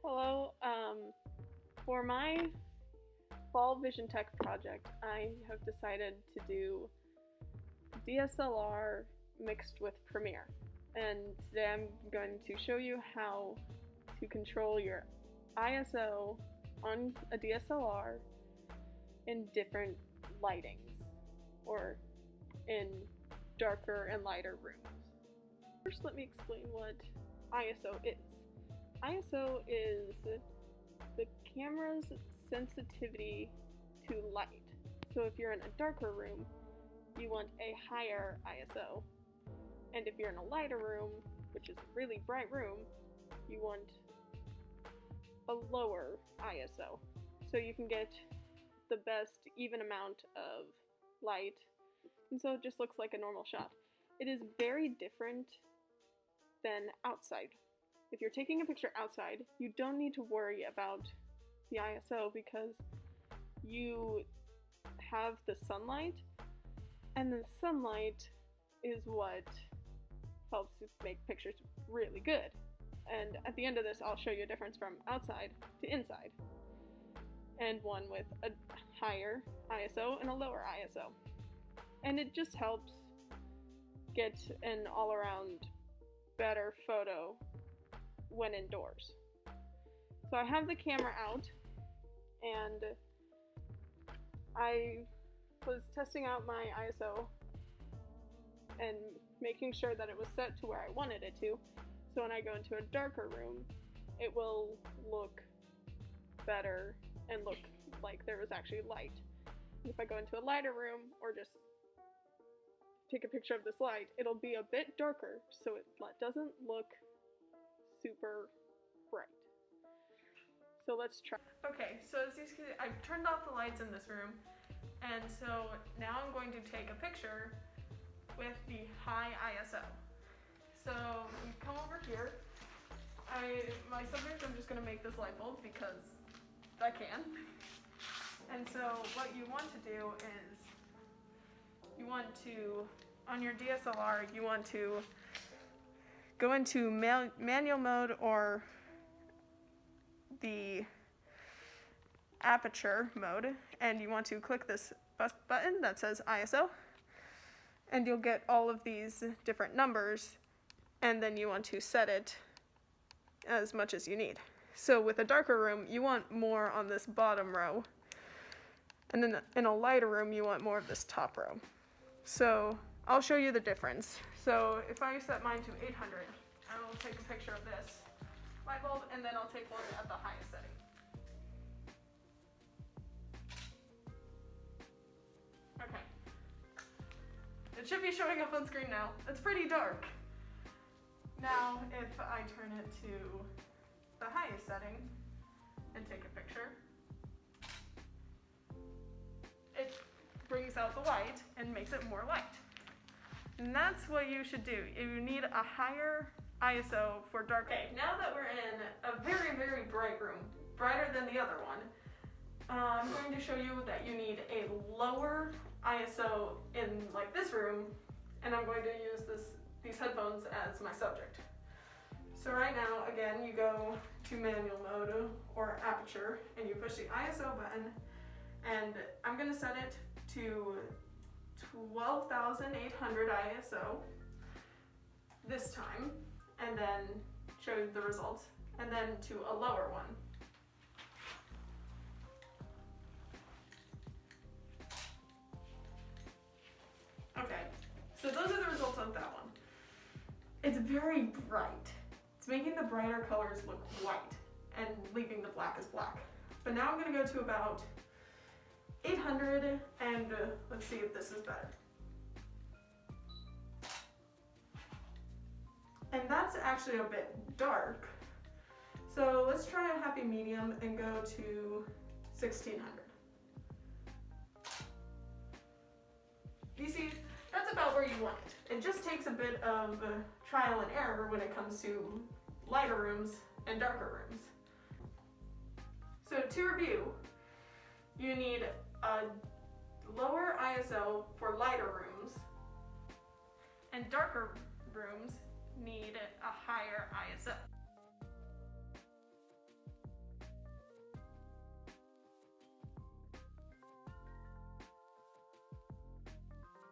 Hello. For my fall Vision Tek project, I have decided to do DSLR mixed with Premiere. And today I'm going to show you how to control your ISO on a DSLR in different lightings, or in darker and lighter rooms. First, let me explain what ISO is. ISO is the camera's sensitivity to light. So if you're in a darker room, you want a higher ISO. And if you're in a lighter room, which is a really bright room, you want a lower ISO. So you can get the best even amount of light, and so it just looks like a normal shot. It is very different than outside. If you're taking a picture outside, you don't need to worry about the ISO because you have the sunlight, and the sunlight is what helps make pictures really good. And at the end of this, I'll show you a difference from outside to inside, and one with a higher ISO and a lower ISO. And it just helps get an all-around better photo when indoors. So I have the camera out, and I was testing out my ISO and making sure that it was set to where I wanted it to, so when I go into a darker room, it will look better and look like there was actually light. And if I go into a lighter room or just take a picture of this light, it'll be a bit darker, so it doesn't look super bright. So let's try. Okay, so as you can see, I've turned off the lights in this room, and so now I'm going to take a picture with the high ISO. So you come over here. My subject, I'm just going to make this light bulb because I can. And so what you want to do is you want to, on your DSLR, you want to go into manual mode or the aperture mode, and you want to click this button that says ISO, and you'll get all of these different numbers, and then you want to set it as much as you need. So with a darker room, you want more on this bottom row, and then in a lighter room, you want more of this top row. So I'll show you the difference. So if I set mine to 800, I will take a picture of this light bulb, and then I'll take one at the highest setting. Okay. It should be showing up on screen now. It's pretty dark. Now, if I turn it to the highest setting and take a picture, it brings out the white and makes it more light. And that's what you should do. You need a higher ISO for dark. Okay, now that we're in a very, very bright room, brighter than the other one, I'm going to show you that you need a lower ISO in like this room, and I'm going to use these headphones as my subject. So right now, again, you go to manual mode or aperture, and you push the ISO button, and I'm going to set it to 12,800 ISO this time, and then show you the results, and then to a lower one. Okay, so those are the results of that one. It's very bright. It's making the brighter colors look white and leaving the black as black. But now I'm going to go to about 800, and let's see if this is better. And that's actually a bit dark. So let's try a happy medium and go to 1600. You see, that's about where you want it. It just takes a bit of trial and error when it comes to lighter rooms and darker rooms. So to review, you need a lower ISO for lighter rooms, and darker rooms need a higher ISO.